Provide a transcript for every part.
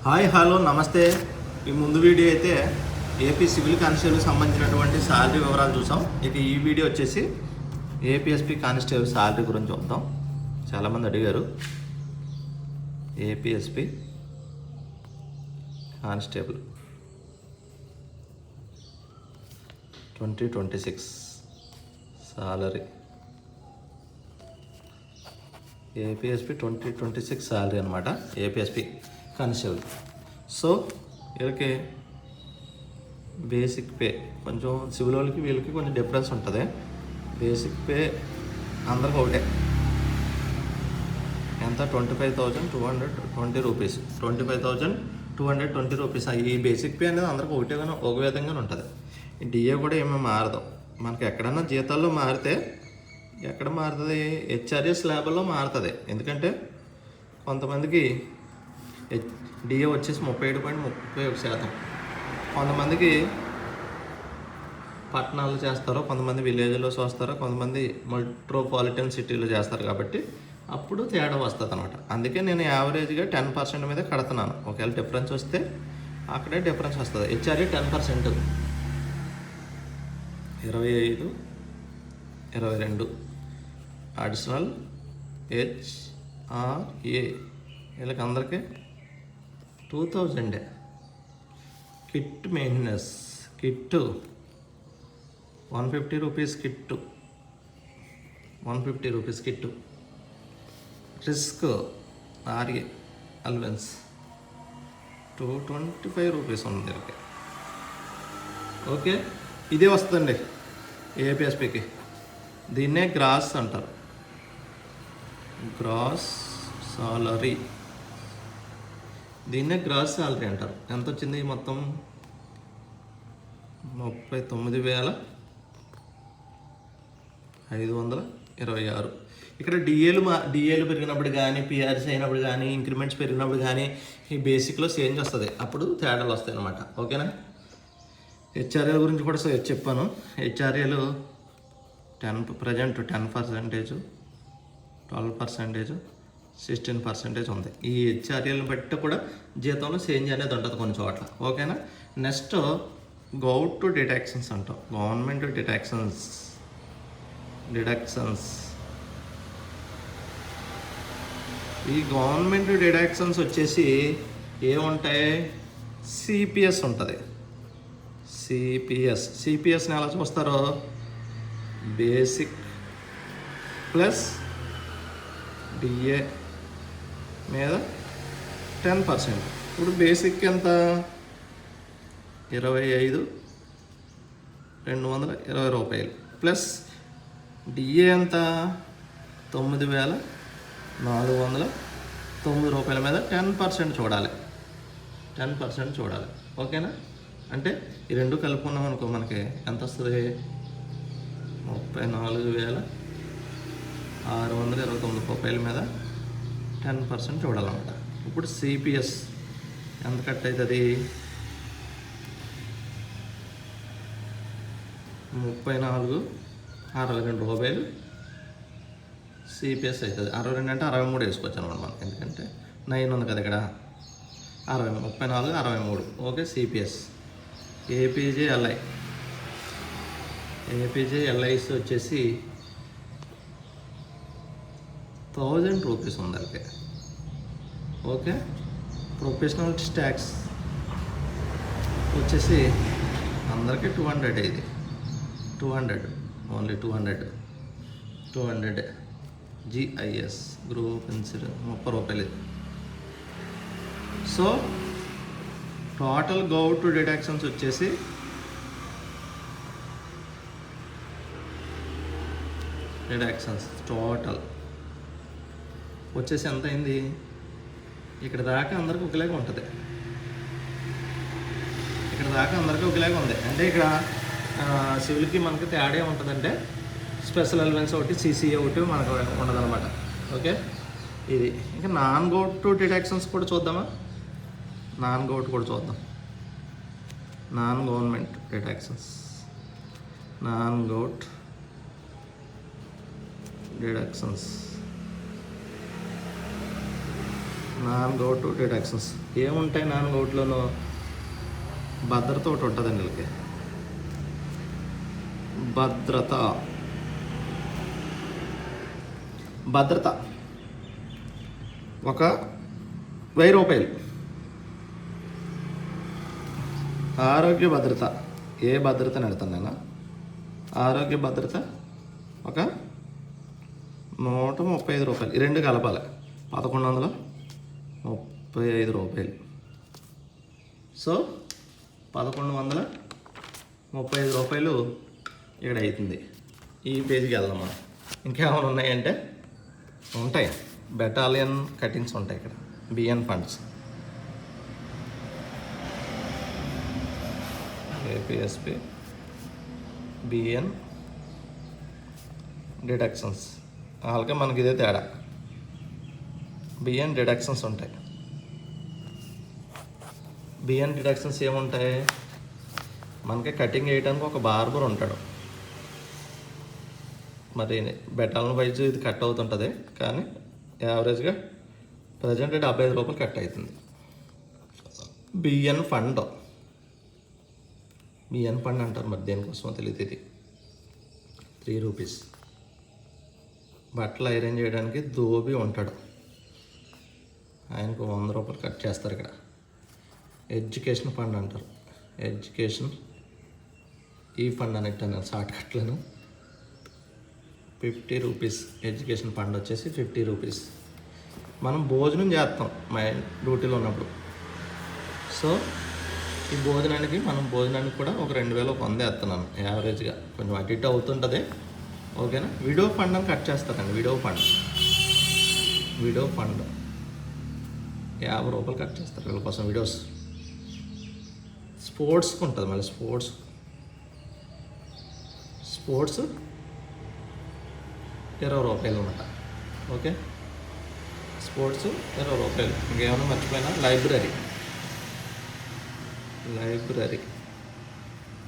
Hi hello నమస్తే. ఈ ముందు వీడియో అయితే ఏపీ సివిల్ కానిస్టేబుల్కి సంబంధించినటువంటి శాలరీ వివరాలు చూసాం. ఇక ఈ వీడియో వచ్చేసి ఏపీఎస్పీ కానిస్టేబుల్ శాలరీ గురించి చూద్దాం. చాలామంది అడిగారు. APSP constable 2026 salary, APSP 2026 salary అనమాట. APSP constable. సో వీళ్ళకి బేసిక్ పే కొంచెం సివిల్ వాళ్ళకి వీళ్ళకి కొంచెం డిఫరెన్స్ ఉంటుంది. బేసిక్ పే అందరికి ఒకటే, ఎంత 25,220 రూపీస్. 25,220 రూపీస్. ఈ బేసిక్ పే అనేది అందరికి ఒకటే కానీ ఒక విధంగానే ఉంటుంది. ఈ డిఏ కూడా ఏమీ మారదు. మనకి ఎక్కడన్నా జీతాల్లో మారితే ఎక్కడ మారుతుంది, హెచ్ఆర్ఎస్ ల్యాబ్లో మారుతుంది. ఎందుకంటే కొంతమందికి డిఏ వచ్చేసి 37.31%. కొంతమందికి పట్టణాలు చేస్తారో, కొంతమంది విలేజ్లో చేస్తారో, కొంతమంది మెట్రోపాలిటన్ సిటీలో చేస్తారు. కాబట్టి అప్పుడు తేడా వస్తుంది అనమాట. అందుకే నేను యావరేజ్గా 10% మీద కడుతున్నాను. ఒకవేళ డిఫరెన్స్ వస్తే అక్కడే డిఫరెన్స్ వస్తుంది. హెచ్ఆర్ఏ 10%, 25, 22 అడిషనల్ హెచ్ఆర్ఏ వీళ్ళకి అందరికీ 2000. Kit maintenance kit 150 rupees kit, 150 rupees kit. Risk RA allowance 225 rupees ఉంది దీనికి. ఓకే, ఇదే వస్తుందండి ఏపీఎస్పీకి. దీన్నే గ్రాస్ అంటారు, గ్రాస్ సాలరీ. దీన్నే గ్రాస్ సాలరీ అంటారు. ఎంత వచ్చింది మొత్తం? 39,526. ఇక్కడ డిఏలు పెరిగినప్పుడు కానీ, పిఆర్సీ అయినప్పుడు కానీ, ఇంక్రిమెంట్స్ పెరిగినప్పుడు కానీ ఈ బేసిక్లో చేంజ్ వస్తుంది. అప్పుడు తేడాలు వస్తాయి అన్నమాట. ఓకేనా? హెచ్ఆర్ఏల గురించి కూడా చెప్పాను. హెచ్ఆర్ఏలు ప్రజెంట్ 10%, 12%, 16% ఉంది. ఈ హెచ్ఆర్ఏలను బట్టి కూడా జీతంలో చేంజ్ అనేది ఉంటుంది కొన్ని చోట్ల. ఓకేనా? నెక్స్ట్ గౌట్ డిడక్షన్స్ అంటాం. గవర్నమెంట్ డిడక్షన్స్ ఈ గవర్నమెంట్ డిడక్షన్స్ వచ్చేసి ఏముంటాయి? సిపిఎస్ ఉంటుంది. సిపిఎస్ని ఎలా చూస్తారో, బేసిక్ ప్లస్ డిఏ మీద 10%. ఇప్పుడు బేసిక్ ఎంత? 25,220 రూపాయలు ప్లస్ డిఏ ఎంత? 9,409 రూపాయల మీద 10% చూడాలి. 10% చూడాలి. ఓకేనా? అంటే ఈ రెండు కలుపుకున్నాం అనుకో, మనకి ఎంత వస్తుంది? 34,629 రూపాయల మీద 10% చూడాలన్నమాట. ఇప్పుడు సిపిఎస్ ఎంత కట్ అవుతుంది? 34,62 రూపాయలు సిపిఎస్ అవుతుంది. 62 అంటే 63 వేసుకోవచ్చు అనమాట మనం. ఎందుకంటే 9 ఉంది కదా ఇక్కడ. 34,63. Okay, CPS. ఏపీజేఎల్ఐస్ వచ్చేసి 1000 రూపీస్ ఉంది వాళ్ళకి. ఓకే, ప్రొఫెషనల్ ట్యాక్స్ వచ్చేసి అందరికీ 200. ఇది 200, ఓన్లీ 200. జిఐఎస్ గ్రూప్ ఇన్సూరెన్స్ 30 రూపాయలు. సో టోటల్ గౌట్ డిడక్షన్స్ వచ్చేసి టోటల్ వచ్చేసి ఎంత అయింది? ఇక్కడ దాకా అందరికీ ఒకలాగా ఉంటుంది. ఉంది. అంటే ఇక్కడ సివిల్కి మనకి తేడా ఉంటుందంటే స్పెషల్ అలవెన్స్ ఒకటి, సిసిఏ ఒకటి మనకు ఉండదన్నమాట. ఓకే, ఇది. ఇంకా నాన్ గౌట్ డిడక్షన్స్ కూడా చూద్దామా? నాన్ గౌట్ కూడా చూద్దాం. Non government deductions, non govt deductions non govt deductions ఏముంటాయి నాన్ గౌట్లోనూ? భద్రత ఒకటి ఉంటుందండి వీళ్ళకి. భద్రత ఒక 1000 రూపాయలు. ఆరోగ్య భద్రత, ఏ భద్రత నడుతాను నేను? ఆరోగ్య భద్రత ఒక 135 రూపాయలు. ఈ రెండు కలపాలి, 1135 రూపాయలు. సో 1135 రూపాయలు ఇక్కడ అవుతుంది. ఈ పేజీకి వెళ్దాం మనం. ఇంకేమైనా ఉన్నాయంటే ఉంటాయి. బెటాలియన్ కటింగ్స్ ఉంటాయి ఇక్కడ. BN funds, APSP, BN deductions. వాళ్ళకే మనకి ఇదే తేడా. బిఎన్ డిడక్షన్స్ ఉంటాయి. బిఎన్ డిడక్షన్స్ ఏముంటాయి? మనకి కటింగ్ వేయడానికి ఒక బార్బర్ ఉంటాడు. మరి బెటాలియన్ వైజ్ ఇది కట్ అవుతుంటుంది, కానీ యావరేజ్గా ప్రజెంట్ 75 రూపాయలు కట్ అవుతుంది. బిఎన్ ఫండ్ అంటారు, మరి దేనికోసమో తెలియదు. ఇది 3 రూపీస్. బట్టలు ఐరన్ చేయడానికి దోబి ఉంటాడు, ఆయనకు 100 రూపాయలు కట్ చేస్తారు ఇక్కడ. ఎడ్యుకేషన్ ఫండ్ అంటారు. ఎడ్యుకేషన్ ఈ ఫండ్ అనేట్టు షార్ట్ కట్లను 50 రూపీస్. ఎడ్యుకేషన్ ఫండ్ వచ్చేసి 50 రూపీస్. మనం భోజనం చేస్తాం మా డ్యూటీలో ఉన్నప్పుడు. సో ఈ భోజనానికి కూడా ఒక 2000 ఒక 100 వేస్తున్నాను యావరేజ్గా. కొంచెం అటు ఇటు అవుతుంటుంది, ఓకేనా. విడో ఫండ్ అని కట్ చేస్తారండి. విడో ఫండ్ 50 రూపాయలు కట్ చేస్తారు వీళ్ళ కోసం విడోస్. స్పోర్ట్స్కి ఉంటుంది మళ్ళీ. స్పోర్ట్స్ 20 రూపాయలు అన్నమాట, ఓకే. స్పోర్ట్స్ 20 రూపాయలు. ఇంకేమైనా మర్చిపోయినా? Library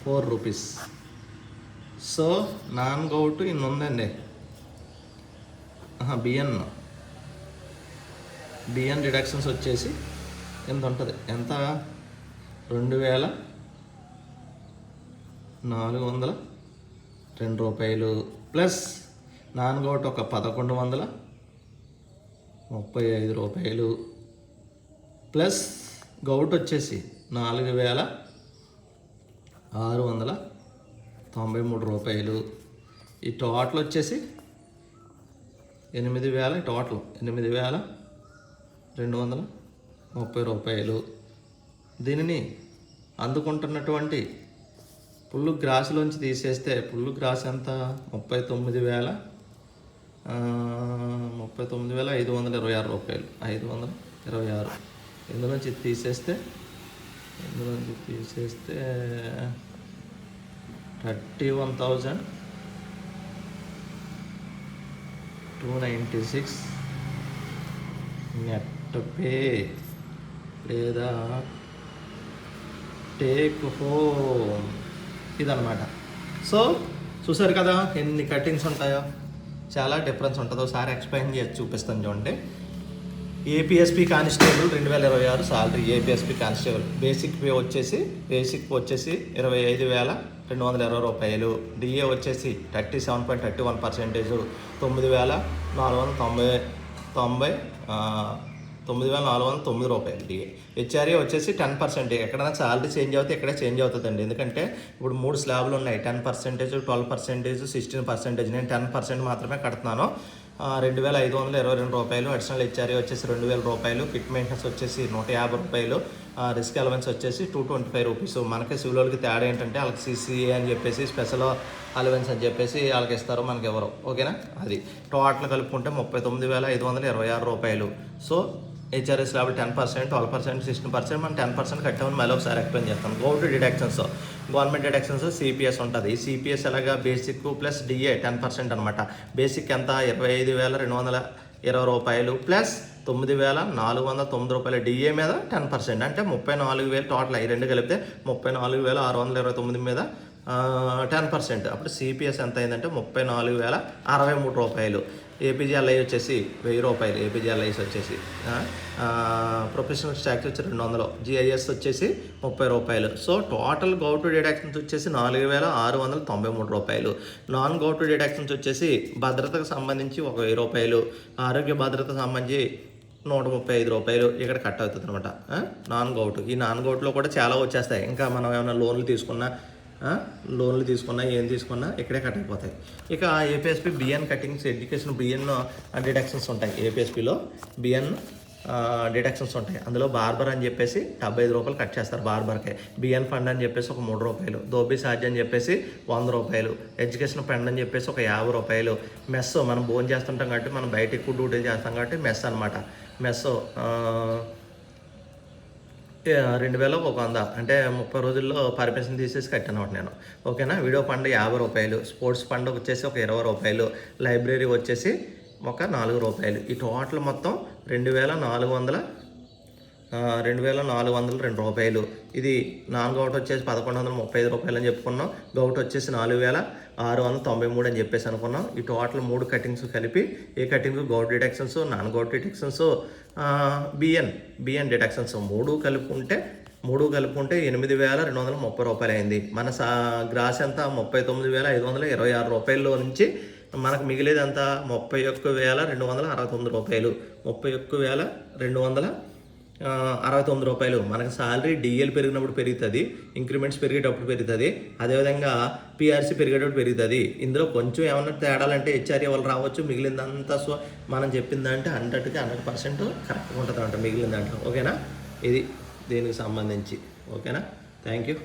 4 rupees. So non govt ఇన్ని ఉందండి. బిఎన్ డిడక్షన్స్ వచ్చేసి ఎంత ఉంటుంది? ఎంత? 2402 రూపాయలు ప్లస్ నాన్ గౌట్ ఒక 1135 రూపాయలు ప్లస్ గౌట్ వచ్చేసి 4693 రూపాయలు. ఈ టోటల్ వచ్చేసి 8000. టోటల్ 8230 రూపాయలు. దీనిని అందుకుంటున్నటువంటి పుల్లు గ్రాసులోంచి తీసేస్తే పుల్లు గ్రాస్ ఎంత? 39,526 రూపాయలు. 526. ఇందులోంచి తీసేస్తే 31,296 నెట్ పే లేదా టేక్ హోమ్ ఇదన్నమాట. సో చూసారు కదా ఎన్ని కటింగ్స్ ఉంటాయో. చాలా డిఫరెన్స్ ఉంటుంది. ఒకసారి ఎక్స్ప్లెయిన్ చేసి చూపిస్తాను చూడండి. APSP constable 2026 salary. APSP constable basic pay వచ్చేసి 25,220 రూపాయలు. డిఏ వచ్చేసి 37.31%, 9,490 రూపాయలు డిఏ. హెచ్ఆర్ఏ వచ్చేసి 10%. ఎక్కడైనా సాలరీ చేంజ్ అవుతే ఇక్కడే చేంజ్ అవుతుందండి. ఎందుకంటే ఇప్పుడు 3 స్లాబ్లు ఉన్నాయి, 10%, 12%, 16%. నేను 10% మాత్రమే కడుతున్నాను. 2,522 రూపాయలు. అడిషనల్ హెచ్ఆర్ఏ వచ్చేసి 2,000 రూపాయలు. కిట్ మెయింటెనెన్స్ వచ్చేసి 150 రూపాయలు. రిస్క్ అలవెన్స్ వచ్చేసి 225 రూపీస్. మనకి సివిల్ వాళ్ళకి తేడా ఏంటంటే వాళ్ళకి సిసిఏ అని చెప్పేసి స్పెషల్ అలవెన్స్ అని చెప్పేసి వాళ్ళకి ఇస్తారు, మనకి ఎవరు, ఓకేనా. అది టోటల్ కలుపుకుంటే 39,526 రూపాయలు. So HRA slab 10%, 12%, 16%. మనం 10% కట్టామని మళ్ళీ ఒకసారి ఎక్స్ప్లెయిన్ చేస్తాం. Govt deductions, government deductions, CPS ఉంటుంది. సిపిఎస్ ఎలాగా? బేసిక్ ప్లస్ డిఏ 10% అనమాట. బేసిక్ ఎంత? 25,220 రూపాయలు ప్లస్ 9,490 రూపాయలు. డిఏ మీద 10%, అంటే 34,000 టోటల్. ఈ రెండు కలిపితే 34,629 మీద 10%. అప్పుడు సిపిఎస్ ఎంత అయిందంటే 34,063 రూపాయలు. ఏపీజీఎల్ఐ వచ్చేసి 1000 రూపాయలు, ఏపీజీఎల్ఐస్ వచ్చేసి. ప్రొఫెషనల్ ట్యాక్స్ వచ్చి 200, జిఐఎస్ వచ్చేసి 30 రూపాయలు. సో టోటల్ గౌటు డిడక్షన్స్ వచ్చేసి 4693 రూపాయలు. నాన్ గౌటు డిడక్షన్స్ వచ్చేసి భద్రతకు సంబంధించి 1000 రూపాయలు, ఆరోగ్య భద్రతకు సంబంధించి 135 రూపాయలు ఇక్కడ కట్ అవుతుంది అనమాట. నాన్ గౌట్, ఈ నాన్ గౌట్లో కూడా చాలా వచ్చేస్తాయి. ఇంకా మనం ఏమైనా లోన్లు తీసుకున్నా ఏం తీసుకున్నా ఇక్కడే కట్ అయిపోతాయి. ఇక APSP BN cuttings, education BN deductions ఉంటాయి. ఏపీఎస్పీలో బిఎన్ డిడక్షన్స్ ఉంటాయి. అందులో బార్బర్ అని చెప్పేసి 75 రూపాయలు కట్ చేస్తారు బార్బర్కే. బిఎన్ ఫండ్ అని చెప్పేసి ఒక 3 రూపాయలు, దోబీ ఛార్జ్ అని చెప్పేసి 100 రూపాయలు, ఎడ్యుకేషన్ ఫండ్ అని చెప్పేసి ఒక 50 రూపాయలు. మెస్ మనం భోజనం చేస్తుంటాం కాబట్టి మనం బయట ఎక్కువ డ్యూటీలు చేస్తాం కాబట్టి మెస్ అనమాట. మెస్ 2100, అంటే 30 రోజుల్లో పర్మిషన్ తీసేసి కట్టాను నేను. ఓకేనా. వీడియో ఫండ్ 50 రూపాయలు, స్పోర్ట్స్ ఫండ్ వచ్చేసి ఒక 20 రూపాయలు, లైబ్రరీ వచ్చేసి ఒక 4 రూపాయలు. ఈ టోటల్ మొత్తం 2402 రూపాయలు. ఇది నాన్ గౌట్ వచ్చేసి 1135 రూపాయలు అని చెప్పుకున్నాం. గౌట్ వచ్చేసి 4693 అని చెప్పేసి అనుకున్నాం. ఈ టోటల్ 3 కటింగ్స్ కలిపి, ఏ cuttings govt deductions, non govt deductions, BN deductions 3 కలుపుకుంటే 8230 రూపాయలు అయింది. మన గ్రాస్ ఎంత 39,526 రూపాయల్లో నుంచి మనకు మిగిలేదంతా 31,269 రూపాయలు. 31,269 రూపాయలు. మనకు సాలరీ డిఎల్ పెరిగినప్పుడు పెరుగుతుంది, ఇంక్రిమెంట్స్ పెరిగేటప్పుడు పెరుగుతుంది, అదేవిధంగా పిఆర్సీ పెరిగేటప్పుడు పెరుగుతుంది. ఇందులో కొంచెం ఏమన్నా తేడాలంటే హెచ్ఆర్ఏ వాళ్ళు రావచ్చు. మిగిలిందంతా సో మనం చెప్పిందంటే 100% కరెక్ట్గా ఉంటుంది అంట మిగిలిన దాంట్లో. ఓకేనా. ఇది దీనికి సంబంధించి. ఓకేనా. Thank you.